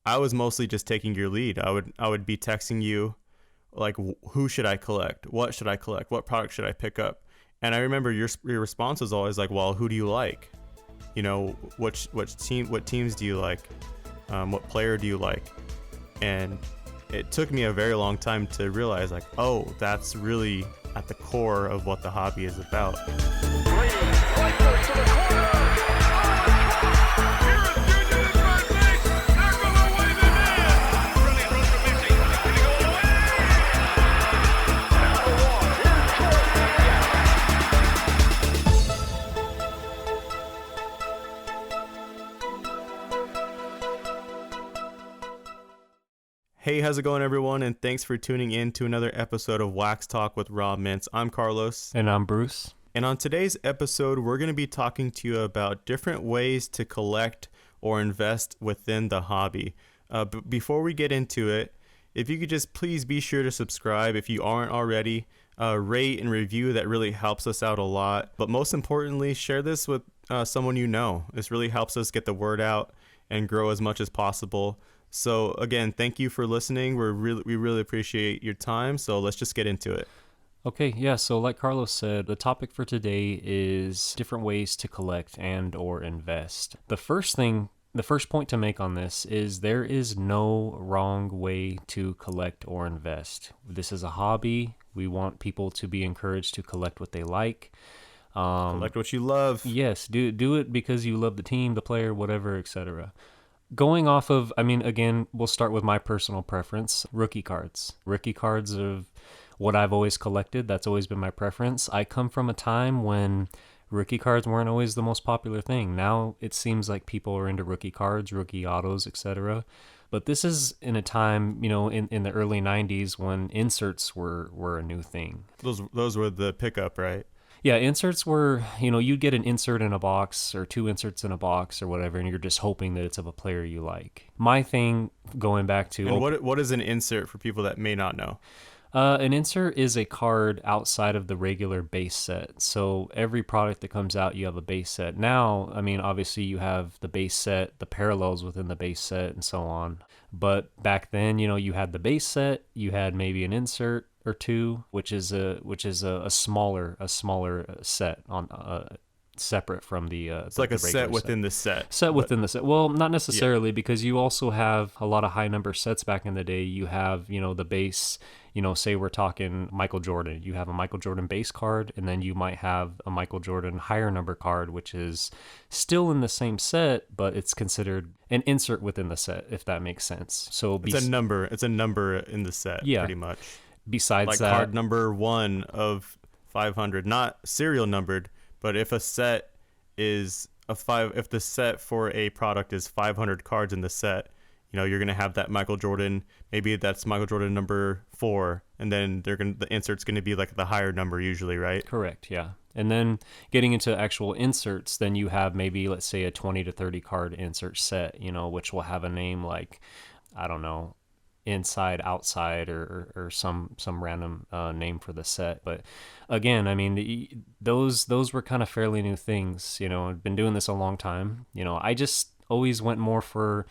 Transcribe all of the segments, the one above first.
I was mostly just taking your lead. I would be texting you like, who should I collect? What should I collect? What product should I pick up? And I remember your response was always like, well, who do you like? What teams do you like? What player do you like? And it took me a very long time to realize, like, oh, that's really at the core of what the hobby is about. Hey, how's it going, everyone? And thanks for tuning in to another episode of Wax Talk with Raw Mints. I'm Carlos. And I'm Bruce. And on today's episode, we're going to be talking to you about different ways to collect or invest within the hobby. But before we get into it, if you could just please be sure to subscribe if you aren't already. Rate and review, that really helps us out a lot. But most importantly, share this with someone you know. This really helps us get the word out and grow as much as possible. So again, thank you for listening. We really appreciate your time. So let's just get into it. Okay, yeah, so like Carlos said, the topic for today is different ways to collect and or invest. The first point to make on this is there is no wrong way to collect or invest. This is a hobby. We want people to be encouraged to collect what they like. Collect what you love. Yes, do it because you love the team, the player, whatever, etc. Going off of, again, we'll start with my personal preference, rookie cards. Rookie cards of what I've always collected. That's always been my preference. I come from a time when rookie cards weren't always the most popular thing. Now it seems like people are into rookie cards, rookie autos, etc. But this is in a time, in the early 90s when inserts were a new thing. Those were the pickup, right? Yeah, inserts were, you'd get an insert in a box or two inserts in a box or whatever, and you're just hoping that it's of a player you like. My thing, going back to... And what is an insert for people that may not know? An insert is a card outside of the regular base set. So every product that comes out, you have a base set. Now, obviously you have the base set, the parallels within the base set, and so on. But back then, you had the base set, you had maybe an insert or two, which is a smaller set on separate from the it's like a set within the set. Within the set. Well, not necessarily, because you also have a lot of high number sets back in the day. You have, the base, say we're talking Michael Jordan. You have a Michael Jordan base card, and then you might have a Michael Jordan higher number card, which is still in the same set, but it's considered an insert within the set, if that makes sense. So it's a number in the set, yeah, pretty much. Besides like that, card number 1 of 500, not serial numbered, but if a set is if the set for a product is 500 cards in the set, you're gonna have that Michael Jordan. Maybe that's Michael Jordan number 4, and then the insert's gonna be like the higher number usually, right? Correct, yeah. And then getting into actual inserts, then you have maybe, let's say, a 20 to 30 card insert set, which will have a name like, I don't know, inside, outside, or some random name for the set. But again, those were kind of fairly new things. I've been doing this a long time. I just always went more for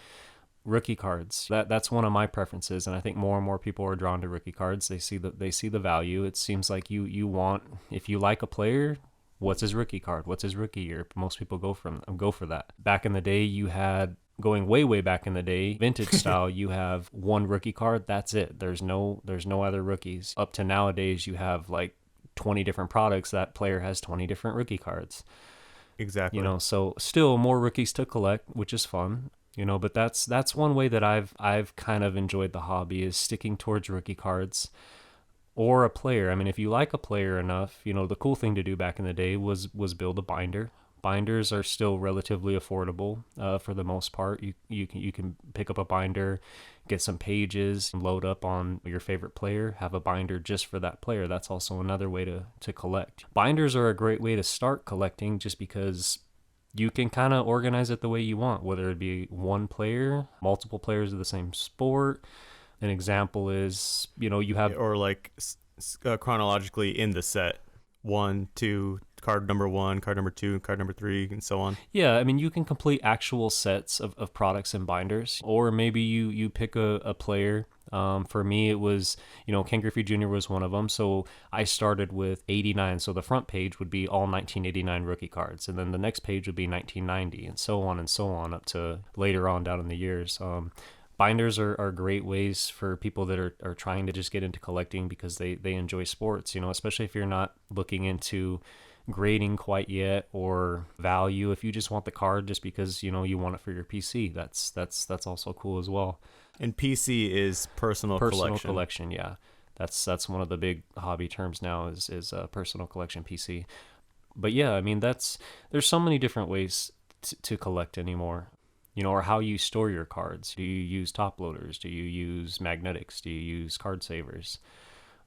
rookie cards. That's one of my preferences, and I think more and more people are drawn to rookie cards. They see the value. It seems like you want, if you like a player, what's his rookie card? What's his rookie year? Most people go for that. Back in the day, you had, going way back in the day, vintage style, you have one rookie card, that's it. There's no other rookies. Up to nowadays, you have like 20 different products. That player has 20 different rookie cards. Exactly. So still more rookies to collect, which is fun. But that's one way that I've kind of enjoyed the hobby, is sticking towards rookie cards or a player. If you like a player enough, the cool thing to do back in the day was build a binder. Binders are still relatively affordable for the most part. You can pick up a binder, get some pages, load up on your favorite player, have a binder just for that player. That's also another way to collect. Binders are a great way to start collecting, just because you can kind of organize it the way you want, whether it be one player, multiple players of the same sport. An example is, you have... Or like chronologically in the set. 1, 2, card number 1, card number 2, card number 3, and so on. Yeah, I mean, you can complete actual sets of products and binders, or maybe you pick a player. For me, it was, Ken Griffey Jr. was one of them. So I started with 89. So the front page would be all 1989 rookie cards. And then the next page would be 1990 and so on up to later on down in the years. Binders are great ways for people that are trying to just get into collecting because they enjoy sports, especially if you're not looking into grading quite yet or value. If you just want the card just because, you want it for your PC, that's also cool as well. And PC is personal collection, yeah. That's one of the big hobby terms now is personal collection PC. But yeah, I mean, there's so many different ways to collect anymore. Or how you store your cards. Do you use top loaders? Do you use magnetics? Do you use card savers?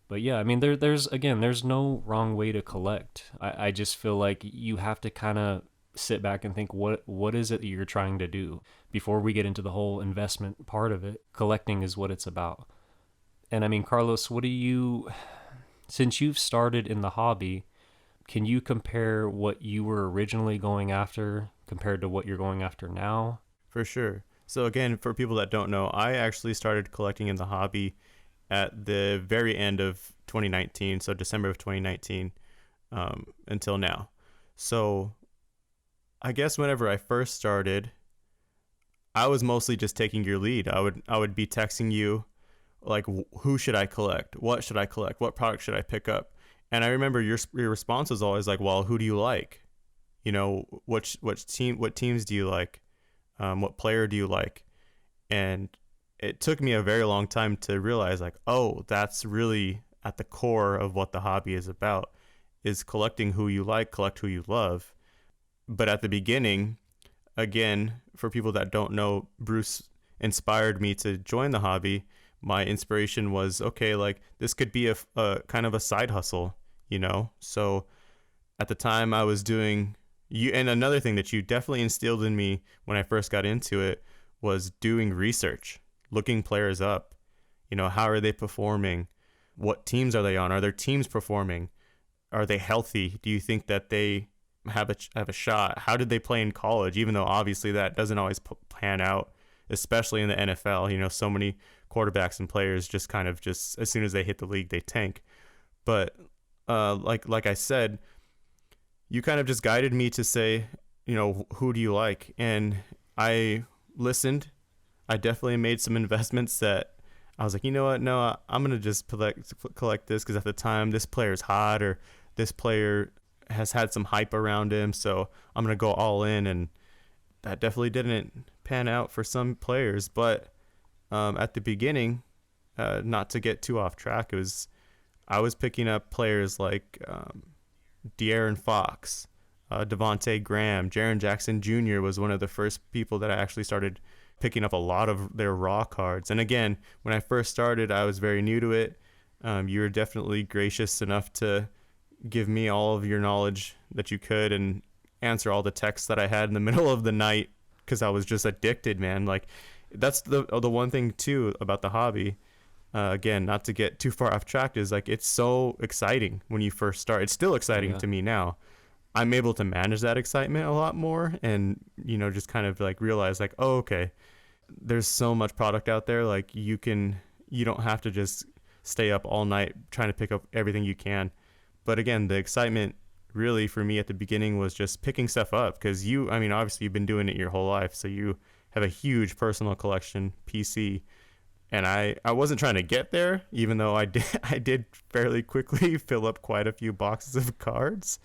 But yeah, I mean, there's no wrong way to collect. I just feel like you have to kind of sit back and think, what is it that you're trying to do? Before we get into the whole investment part of it, collecting is what it's about. And I mean, Carlos, since you've started in the hobby, can you compare what you were originally going after compared to what you're going after now? For sure. So again, for people that don't know, I actually started collecting in the hobby at the very end of 2019, so December of 2019, until now. So I guess whenever I first started, I was mostly just taking your lead. I would be texting you, like, who should I collect? What should I collect? What product should I pick up? And I remember your response was always like, well, who do you like? What teams do you like? What player do you like? And it took me a very long time to realize, like, oh, that's really at the core of what the hobby is about, is collecting who you like, collect who you love. But at the beginning, again, for people that don't know, Bruce inspired me to join the hobby. My inspiration was, okay, like, this could be a kind of a side hustle, So at the time I was doing... and another thing that you definitely instilled in me when I first got into it was doing research, looking players up. How are they performing? What teams are they on? Are their teams performing? Are they healthy? Do you think that they have a shot? How did they play in college? Even though obviously that doesn't always pan out, especially in the NFL. So many quarterbacks and players just as soon as they hit the league, they tank. But like I said, you kind of just guided me to say, who do you like? And I listened. I definitely made some investments that I was like, you know what? No, I'm going to just collect this because at the time this player's hot or this player has had some hype around him. So I'm going to go all in. And that definitely didn't pan out for some players. But at the beginning, not to get too off track, I was picking up players like De'Aaron Fox, Devontae Graham, Jaren Jackson Jr. was one of the first people that I actually started picking up a lot of their raw cards. And again, when I first started, I was very new to it. You were definitely gracious enough to give me all of your knowledge that you could and answer all the texts that I had in the middle of the night because I was just addicted, man. Like, that's the one thing too about the hobby. Again, not to get too far off track, is like, it's so exciting when you first start. It's still exciting to me now. I'm able to manage that excitement a lot more and, just kind of like realize like, oh, okay, there's so much product out there. Like, you don't have to just stay up all night trying to pick up everything you can. But again, the excitement really for me at the beginning was just picking stuff up because obviously you've been doing it your whole life. So you have a huge personal collection PC. And I wasn't trying to get there, even though I did fairly quickly fill up quite a few boxes of cards.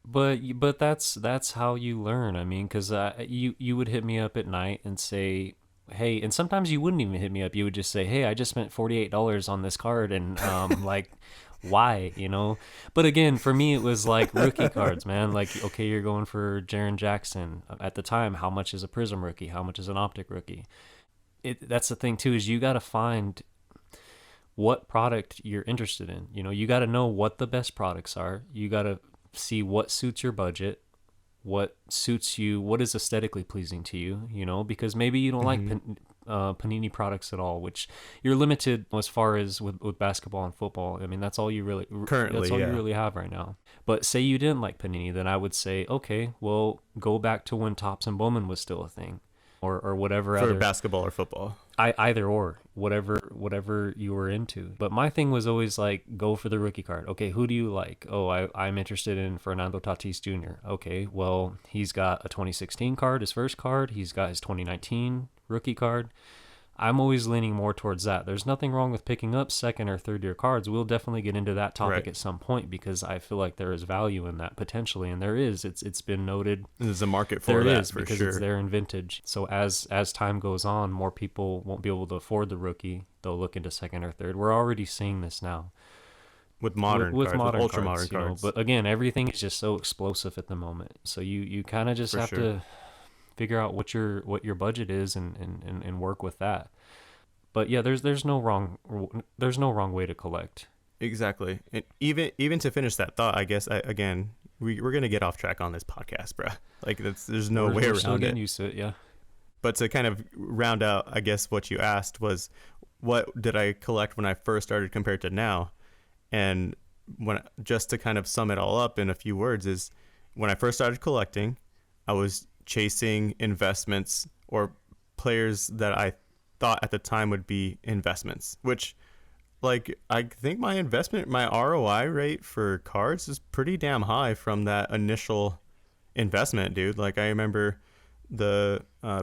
But that's how you learn. I mean, because you would hit me up at night and say, hey, and sometimes you wouldn't even hit me up. You would just say, hey, I just spent $48 on this card, and like, why, But again, for me, it was like rookie cards, man. Like, okay, you're going for Jaren Jackson. At the time, how much is a Prism rookie? How much is an Optic rookie? That's the thing too, is you got to find what product you're interested in. You got to know what the best products are. You got to see what suits your budget, what suits you, what is aesthetically pleasing to you, because maybe you don't like Panini products at all, which you're limited as far as with basketball and football. I mean, that's all you really Currently, you yeah. really have right now. But say you didn't like Panini, then I would say, okay, well, go back to when Topps and Bowman was still a thing, or whatever For other basketball or football. either or whatever you were into. But my thing was always like, go for the rookie card. Okay, who do you like? Oh, I'm interested in Fernando Tatis Jr. Okay, well, he's got a 2016 card, his first card. He's got his 2019 rookie card. I'm always leaning more towards that. There's nothing wrong with picking up second or third year cards. We'll definitely get into that topic Right. at some point, because I feel like there is value in that potentially, and there is. It's been noted. There's a market for There that, is, for because sure. it's there in vintage. So as time goes on, more people won't be able to afford the rookie. They'll look into second or third. We're already seeing this now With modern with cards, modern with ultra cards, modern you know. cards. But again, everything is just so explosive at the moment. So you kind of just For have sure. to figure out what your budget is, and work with that. But yeah, there's no wrong way to collect. Exactly. And even to finish that thought, I guess, we're going to get off track on this podcast, bruh. Like, there's no way We're still around getting it. used to it, yeah. But to kind of round out, I guess, what you asked was, what did I collect when I first started compared to now? And just to kind of sum it all up in a few words, is when I first started collecting, I was chasing investments or players that I thought at the time would be investments, which, like, I think my ROI rate for cards is pretty damn high from that initial investment, dude. Like, I remember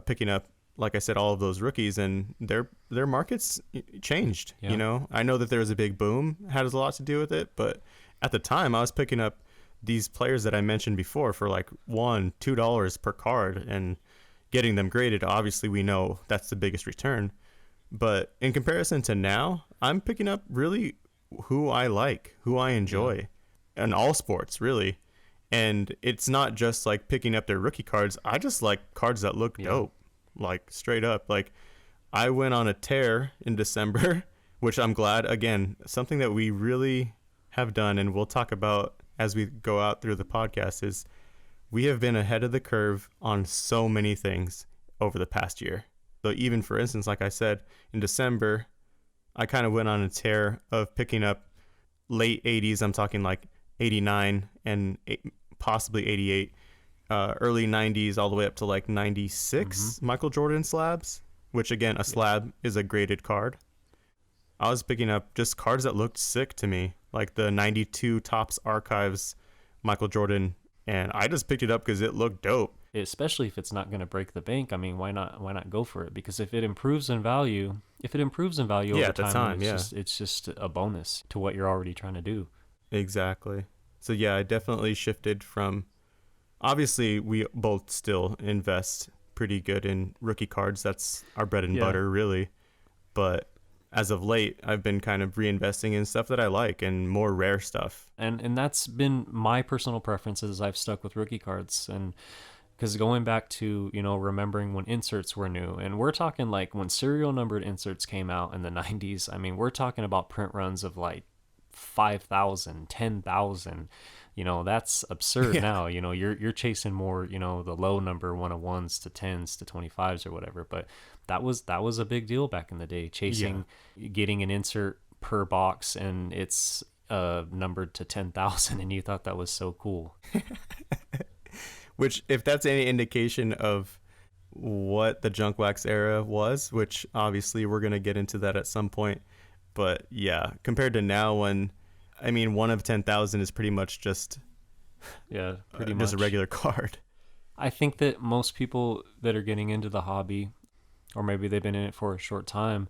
picking up, like I said, all of those rookies, and their markets changed. Yeah. You know, I know that there was a big boom, had a lot to do with it, but at the time I was picking up these players that I mentioned before for like $1-2 per card and getting them graded. Obviously, we know that's the biggest return, but in comparison to now, I'm picking up really who I like, who I enjoy, in all sports, really. And it's not just like picking up their rookie cards. I just like cards that look dope, like straight up. Like, I went on a tear in December, which I'm glad, again, something that we really have done, and we'll talk about as we go out through the podcast, is we have been ahead of the curve on so many things over the past year. So even, for instance, like I said, in December, I kind of went on a tear of picking up late 80s. I'm talking like 89 and possibly 88, early 90s, all the way up to like 96 Michael Jordan slabs, which again, a slab is a graded card. I was picking up just cards that looked sick to me, like the 92 Topps Archives Michael Jordan, and I just picked it up because it looked dope. Especially if it's not going to break the bank. I mean, why not go for it? Because if it improves in value over At the time, it's just a bonus to what you're already trying to do. Exactly. So yeah, I definitely shifted from, obviously we both still invest pretty good in rookie cards. That's our bread and butter, really. But as of late, I've been kind of reinvesting in stuff that I like and more rare stuff. And that's been my personal preferences. I've stuck with rookie cards, and because going back to, remembering when inserts were new, and we're talking like when serial numbered inserts came out in the 90s. I mean, we're talking about print runs of like 5,000, 10,000. That's absurd now. You're chasing more, the low number 101s to 10s to 25s or whatever. But that was a big deal back in the day, chasing, getting an insert per box, and it's numbered to 10,000, and you thought that was so cool. Which, if that's any indication of what the junk wax era was, which obviously we're going to get into that at some point. But yeah, compared to now, when, I mean, 1 of 10,000 is pretty much just just a regular card. I think that most people that are getting into the hobby, or maybe they've been in it for a short time,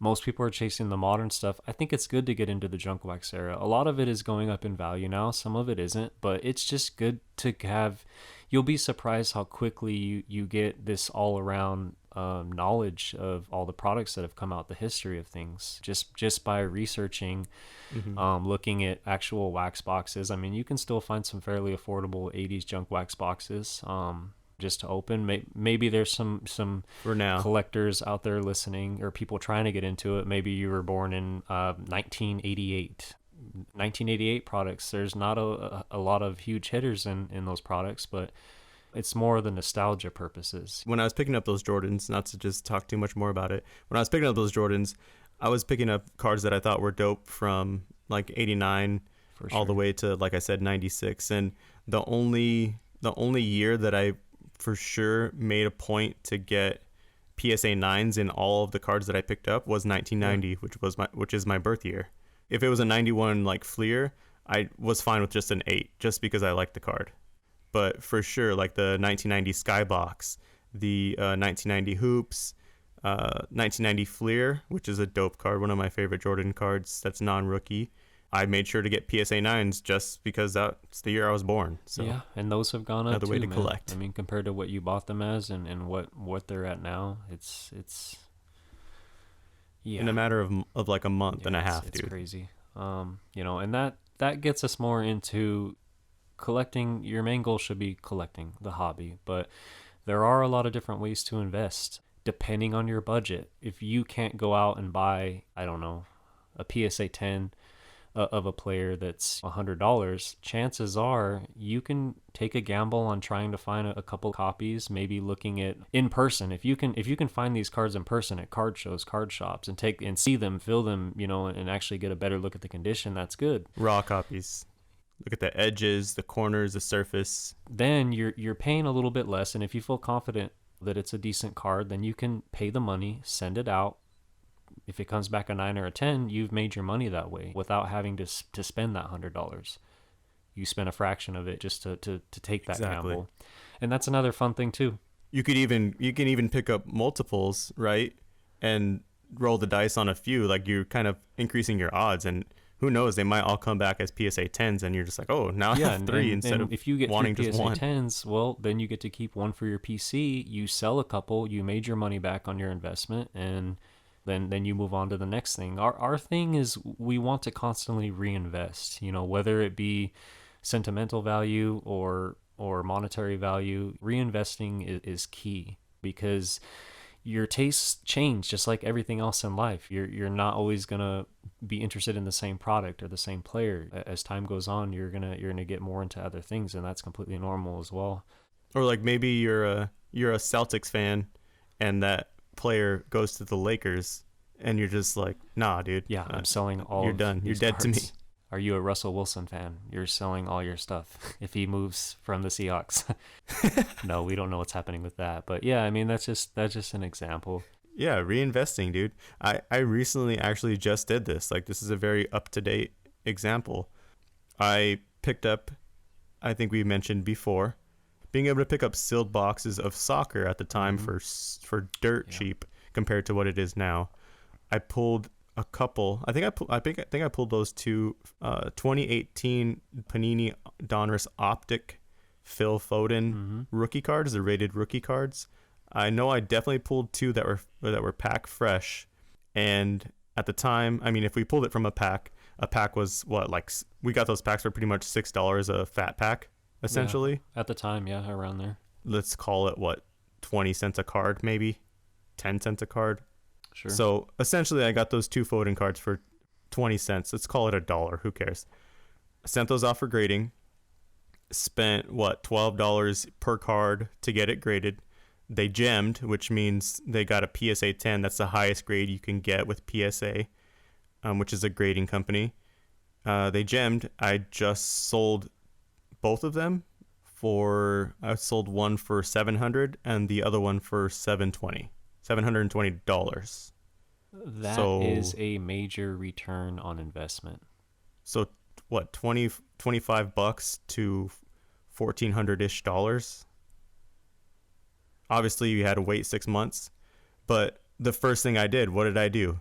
most people are chasing the modern stuff. I think it's good to get into the junk wax era. A lot of it is going up in value now. Some of it isn't, but it's just good to have. You'll be surprised how quickly you get this all around knowledge of all the products that have come out, the history of things, just by researching, looking at actual wax boxes. I mean, you can still find some fairly affordable 80s junk wax boxes just to open. Maybe there's some For now, collectors out there listening, or people trying to get into it. Maybe you were born in 1988 products. There's not a lot of huge hitters in those products, but It's more the nostalgia purposes. When I was picking up those Jordans, not to just talk too much more about it, when I was picking up those Jordans, I was picking up cards that I thought were dope from like 89 For all the sure. way to, like I said, 96. And the only year that I for sure made a point to get PSA 9s in all of the cards that I picked up was Yeah. 1990, which is my birth year. If it was a 91 like Fleer, I was fine with just an 8 just because I liked the card. But for sure, like the 1990 Skybox, the 1990 Hoops, 1990 Fleer, which is a dope card, one of my favorite Jordan cards that's non-rookie. I made sure to get PSA 9s just because that's the year I was born. So Yeah, and those have gone up another way too, to man. collect I mean, compared to what you bought them as and what they're at now, it's in a yeah. matter of like a month and Yeah, a it's half, it's dude. crazy. And that gets us more into collecting. Your main goal should be collecting the hobby, but there are a lot of different ways to invest depending on your budget. If you can't go out and buy, I don't know, a PSA 10 of a player that's $100, chances are you can take a gamble on trying to find a couple copies, maybe looking at in person. If you can find these cards in person at card shows, card shops, and take and see them, feel them, and actually get a better look at the condition, that's good. Raw copies. Look at the edges, the corners, the surface. Then you're paying a little bit less, and if you feel confident that it's a decent card, then you can pay the money, send it out. If it comes back a 9 or a 10, you've made your money that way without having to spend that $100. You spend a fraction of it just to take that Exactly. gamble. And that's another fun thing too. You can even pick up multiples, right? And roll the dice on a few. Like you're kind of increasing your odds, and who knows, they might all come back as PSA 10s, and you're just like, oh, now I Yeah, have three instead and of if you get wanting three just PSA one. 10s, well, then you get to keep one for your PC. You sell a couple, you made your money back on your investment, and then you move on to the next thing. Our thing is we want to constantly reinvest, whether it be sentimental value or monetary value. Reinvesting is key because your tastes change just like everything else in life. You're not always gonna be interested in the same product or the same player. As time goes on, you're gonna get more into other things, and that's completely normal as well. Or like maybe you're a Celtics fan, and that player goes to the Lakers, and you're just like, nah, dude, Yeah, I'm selling all you're of done. You're these dead to me. cards. Are you a Russell Wilson fan? You're selling all your stuff if he moves from the Seahawks. No, we don't know what's happening with that. But yeah, I mean that's just an example. Yeah, reinvesting, dude. I recently actually just did this. Like this is a very up to date example. I picked up, I think we mentioned before, being able to pick up sealed boxes of soccer at the time Hmm. for dirt Yeah. cheap compared to what it is now. I pulled a couple. I think I pulled those two 2018 Panini Donruss Optic Phil Foden Hmm. rookie cards, the rated rookie cards. I know I definitely pulled two that were pack fresh, and at the time, I mean, if we pulled it from a pack was what, like we got those packs for pretty much $6 a fat pack, Yeah. essentially. At the time, yeah, around there. Let's call it what, 20 cents a card, maybe 10 cents a card. Sure. So essentially, I got those two Foden cards for 20 cents. Let's call it $1. Who cares? Sent those off for grading. Spent what, $12 per card to get it graded. They gemmed, which means they got a PSA 10. That's the highest grade you can get with PSA, which is a grading company. They gemmed. I just sold both of them I sold one for 700 and the other one for 720. $720. That So is a major return on investment. so what, 25 bucks to 1400-ish dollars. Obviously you had to wait 6 months, but the first thing I did, what did I do?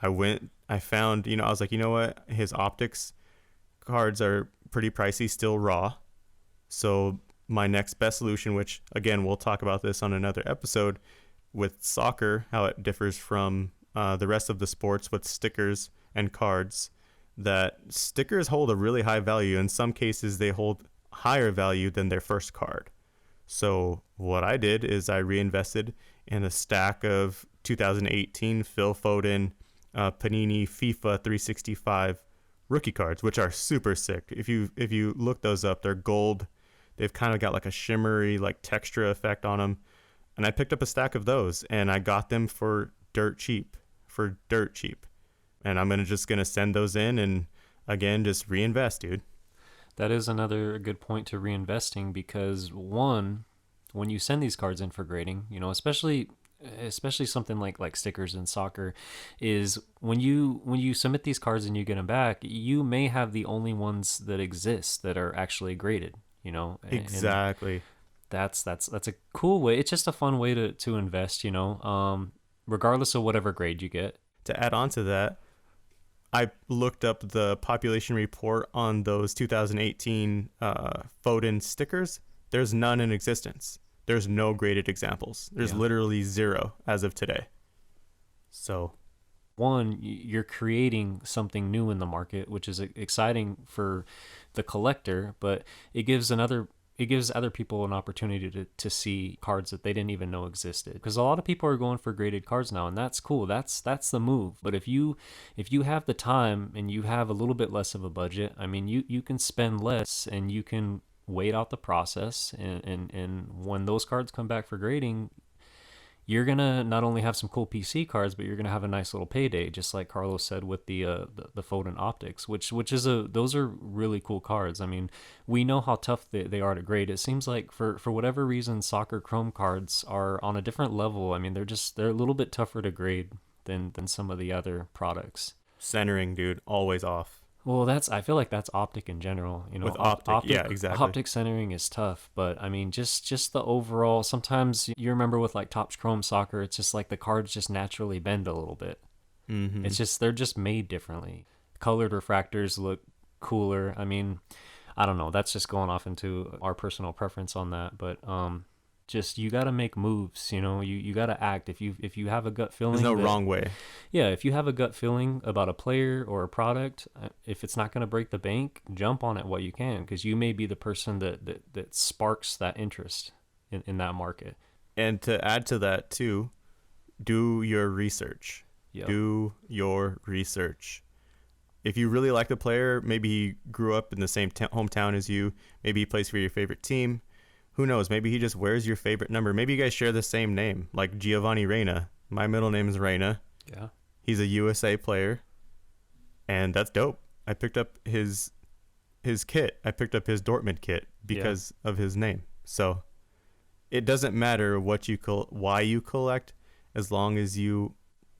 I found, I was like, you know what? His optics cards are pretty pricey, still raw. So my next best solution, which again, we'll talk about this on another episode with soccer, how it differs from the rest of the sports with stickers and cards, that stickers hold a really high value. In some cases, they hold higher value than their first card. So what I did is I reinvested in a stack of 2018 Phil Foden Panini FIFA 365 rookie cards, which are super sick. If you look those up, they're gold. They've kind of got like a shimmery, like texture effect on them. And I picked up a stack of those, and I got them for dirt cheap, And I'm just gonna send those in, and again, just reinvest, dude. That is another good point to reinvesting, because one, when you send these cards in for grading, especially something like stickers in soccer, is when you submit these cards and you get them back, you may have the only ones that exist that are actually graded. Exactly. And that's a cool way. It's just a fun way to invest, regardless of whatever grade you get. To add on to that, I looked up the population report on those 2018 Foden stickers. There's none in existence. There's no graded examples. There's literally zero as of today. So, one, you're creating something new in the market, which is exciting for the collector, but it gives other people an opportunity to see cards that they didn't even know existed. Because a lot of people are going for graded cards now, and that's cool. That's the move. But if you have the time and you have a little bit less of a budget, I mean, you can spend less and you can wait out the process. And when those cards come back for grading, you're gonna not only have some cool PC cards, but you're gonna have a nice little payday, just like Carlos said with the Foden Optics, which is those are really cool cards. I mean, we know how tough they are to grade. It seems like for whatever reason, soccer Chrome cards are on a different level. I mean, they're a little bit tougher to grade than some of the other products. centering, dude, always off. Well, I feel like that's optic in general. With optic, yeah, exactly. Optic centering is tough, but I mean, just the overall. Sometimes you remember with like Topps Chrome Soccer, it's just like the cards just naturally bend a little bit. Mm-hmm. It's just they're just made differently. Colored refractors look cooler. I mean, I don't know. That's just going off into our personal preference on that, but just you got to make moves. You got to act. If you have a gut feeling, There's no wrong way. Yeah, if you have a gut feeling about a player or a product, if it's not going to break the bank, jump on it while you can, because you may be the person that sparks that interest in that market. And to add to that too, do your research. Yep. Do your research. If you really like the player, maybe he grew up in the same hometown as you, maybe he plays for your favorite team. Who knows? Maybe he just wears your favorite number. Maybe you guys share the same name, like Giovanni Reina. My middle name is Reina. Yeah. He's a USA player, and that's dope. I picked up his kit. I picked up his Dortmund kit because of his name. So it doesn't matter why you collect, as long as you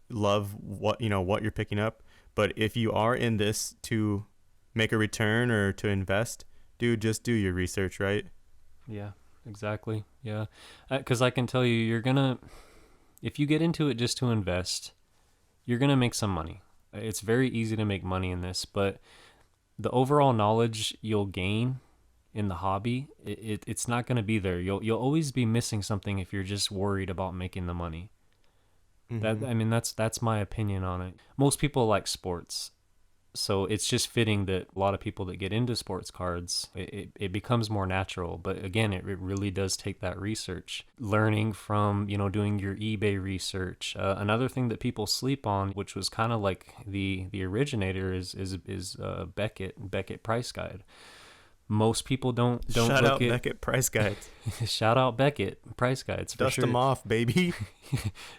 love what you're picking up. But if you are in this to make a return or to invest, dude, just do your research, right? Yeah, exactly. Yeah. Because I can tell you, if you get into it just to invest, you're going to make some money. It's very easy to make money in this, but the overall knowledge you'll gain in the hobby, it's not going to be there. You'll always be missing something if you're just worried about making the money. Mm-hmm. That's my opinion on it. Most people like sports, so it's just fitting that a lot of people that get into sports cards, it becomes more natural. But again, it really does take that research, learning from doing your eBay research. Another thing that people sleep on, which was kind of like the originator, is Beckett Price Guide. Most people don't Shout look out at Beckett Price Guides. Shout out Beckett Price Guides for Dust sure. them off, baby.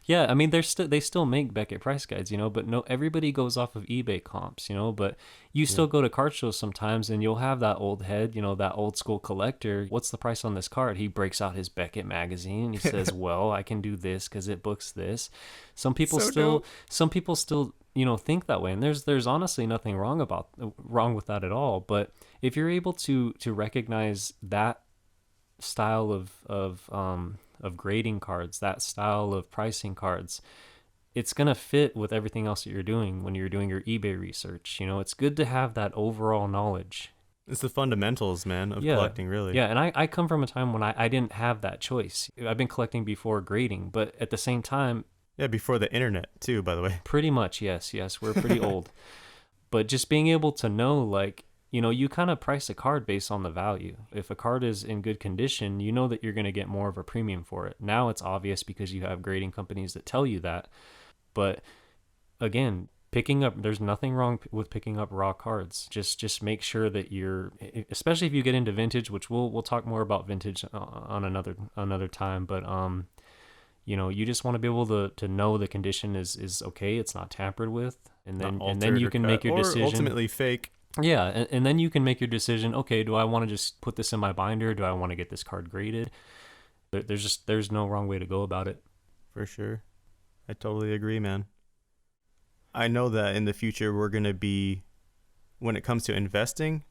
Yeah, I mean they still make Beckett Price Guides, but no, everybody goes off of eBay comps, but you still go to card shows sometimes and you'll have that old head, that old school collector. What's the price on this card? He breaks out his Beckett magazine and he says, "Well, I can do this because it books this." Some people still think that way, and there's honestly nothing wrong with that at all. But if you're able to recognize that style of grading cards, that style of pricing cards, it's gonna fit with everything else that you're doing when you're doing your eBay research. It's good to have that overall knowledge. It's the fundamentals, man, of collecting, really. Yeah, and I come from a time when I didn't have that choice. I've been collecting before grading, but at the same time, Yeah, before the internet too, by the way. pretty much, yes, we're pretty old. But just being able to know, you kind of price a card based on the value. If a card is in good condition, you know that you're going to get more of a premium for it. Now it's obvious because you have grading companies that tell you that. But again, there's nothing wrong with picking up raw cards. Just make sure that you're, especially if you get into vintage, which we'll talk more about vintage on another time, but you just want to be able to know the condition is okay, it's not tampered with, and then you can make your decision. Or ultimately fake. Yeah, and then you can make your decision. Okay, do I want to just put this in my binder? Do I want to get this card graded? There's no wrong way to go about it. For sure. I totally agree, man. I know that in the future we're going to be, when it comes to investing,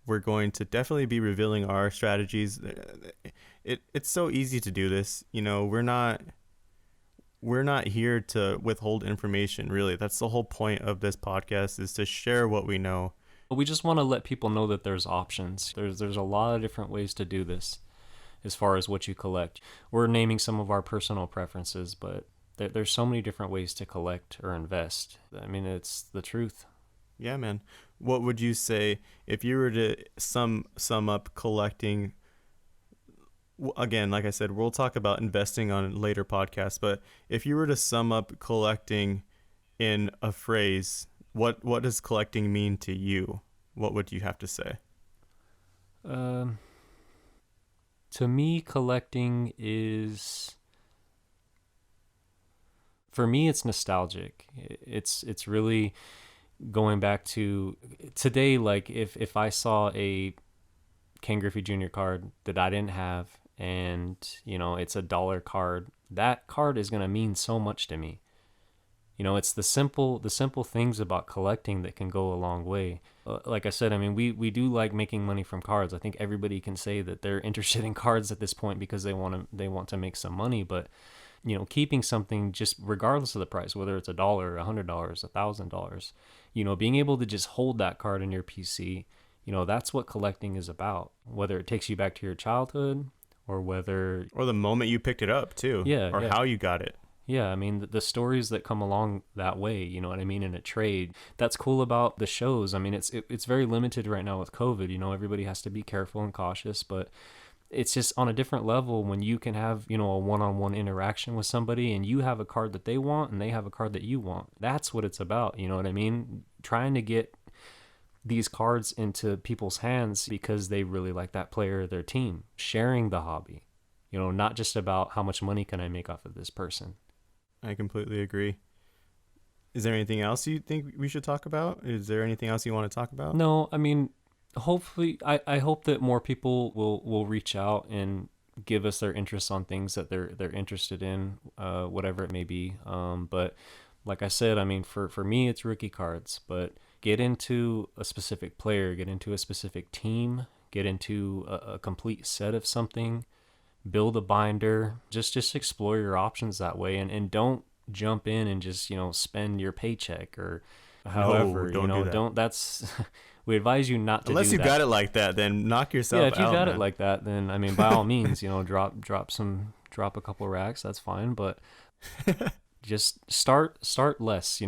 we're going to definitely be revealing our strategies. It's so easy to do this. We're not here to withhold information, really. That's the whole point of this podcast, is to share what we know. We just want to let people know that there's options. There's a lot of different ways to do this as far as what you collect. We're naming some of our personal preferences, but there's so many different ways to collect or invest. I mean, it's the truth. Yeah, man. What would you say if you were to sum up collecting? Again, like I said, we'll talk about investing on later podcasts, but if you were to sum up collecting in a phrase, what does collecting mean to you? What would you have to say? To me, collecting is, for me, it's nostalgic. It's really going back to today. Like if I saw a Ken Griffey Jr. card that I didn't have, and it's $1 card, that card is going to mean so much to me. It's the simple things about collecting that can go a long way. Like I said, I mean, we do like making money from cards. I think everybody can say that they're interested in cards at this point because they want to make some money. But keeping something, just regardless of the price, whether it's $1, $100, $1,000, being able to just hold that card in your PC, that's what collecting is about. Whether it takes you back to your childhood, or the moment you picked it up too, or how you got it. Yeah, I mean, the stories that come along that way, you know what I mean, in a trade. That's cool about the shows. I mean, it's very limited right now with COVID. Everybody has to be careful and cautious, but it's just on a different level when you can have, a one-on-one interaction with somebody, and you have a card that they want and they have a card that you want. That's what it's about, you know what I mean? Trying to get these cards into people's hands because they really like that player or their team. Sharing the hobby, not just about how much money can I make off of this person. I completely agree. Is there anything else you think we should talk about? Is there anything else you want to talk about? No, I mean, hopefully, I hope that more people will reach out and give us their interests on things that they're interested in, whatever it may be. But like I said, I mean, for me, it's rookie cards. But get into a specific player, get into a specific team, get into a complete set of something. Build a binder, just explore your options that way, and don't jump in and just spend your paycheck or however. Don't that's we advise you not to. Unless do you that. got it like that, then knock yourself out. Yeah, if you got man. it like that, then I mean, by all means, drop a couple racks, that's fine, but just start less,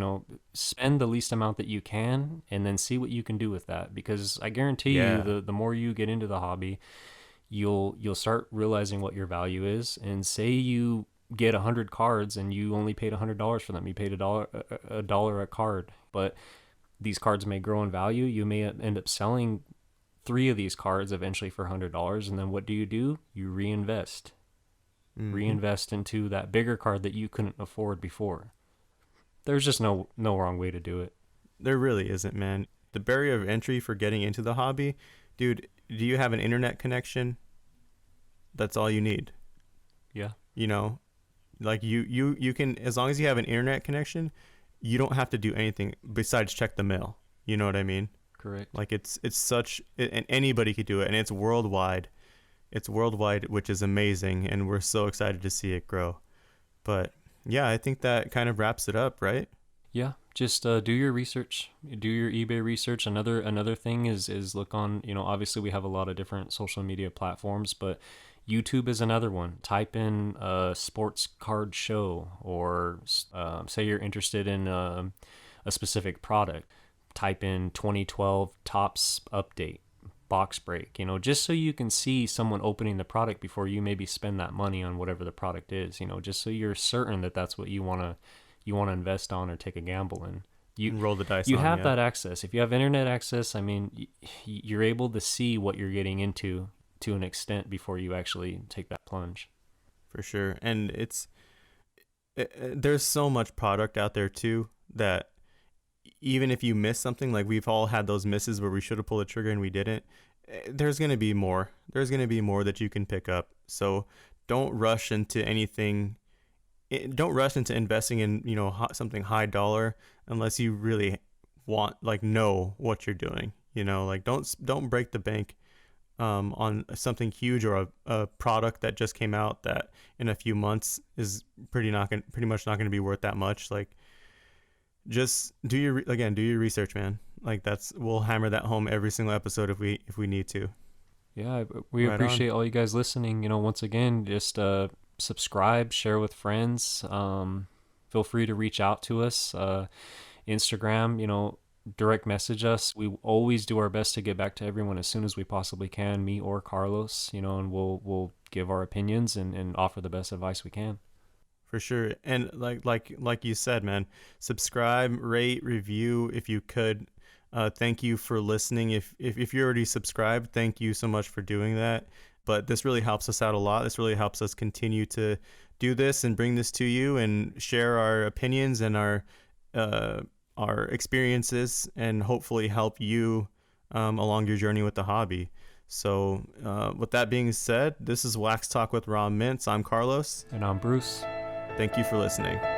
spend the least amount that you can, and then see what you can do with that, because I guarantee you the more you get into the hobby, you'll start realizing what your value is. And say you get 100 cards and you only paid $100 for them, you paid a dollar a card, but these cards may grow in value. You may end up selling 3 of these cards eventually for $100, and then what do? You reinvest. Reinvest into that bigger card that you couldn't afford before. There's just no wrong way to do it. There really isn't, man. The barrier of entry for getting into the hobby, dude, do you have an internet connection? That's all you need. Yeah. Like you can, as long as you have an internet connection, you don't have to do anything besides check the mail. You know what I mean? Correct. Like it's such, and anybody could do it, and it's worldwide. It's worldwide, which is amazing, and we're so excited to see it grow. But yeah, I think that kind of wraps it up, right? Yeah, just do your research, do your eBay research. Another thing is look on, obviously we have a lot of different social media platforms, but YouTube is another one. Type in a sports card show, or say you're interested in a specific product. Type in 2012 Topps update, box break, just so you can see someone opening the product before you maybe spend that money on whatever the product is, just so you're certain that that's what you want to invest on or take a gamble in. You and roll the dice you on. have Yeah, that access. If you have internet access, I mean, you're able to see what you're getting into to an extent before you actually take that plunge. for sure. And there's so much product out there too that even if you miss something, like we've all had those misses where we should have pulled the trigger and we didn't. There's gonna be more. There's gonna be more that you can pick up. So don't rush into anything. Don't rush into investing in something high dollar unless you really want, like, know what you're doing. Like, don't break the bank on something huge, or a product that just came out that in a few months is pretty much not gonna be worth that much. Like, just do your research, man. Like, we'll hammer that home every single episode if we need to. Yeah, we Right on. appreciate all you guys listening. Once again, just subscribe, share with friends. Feel free to reach out to us. Instagram, direct message us. We always do our best to get back to everyone as soon as we possibly can, me or Carlos, and we'll give our opinions and offer the best advice we can. For sure. And like you said, man, subscribe, rate, review if you could. Thank you for listening. If you're already subscribed, thank you so much for doing that. But this really helps us out a lot. This really helps us continue to do this and bring this to you and share our opinions and our experiences, and hopefully help you along your journey with the hobby. So with that being said, this is Wax Talk with Raw Mints. I'm Carlos. And I'm Bruce. Thank you for listening.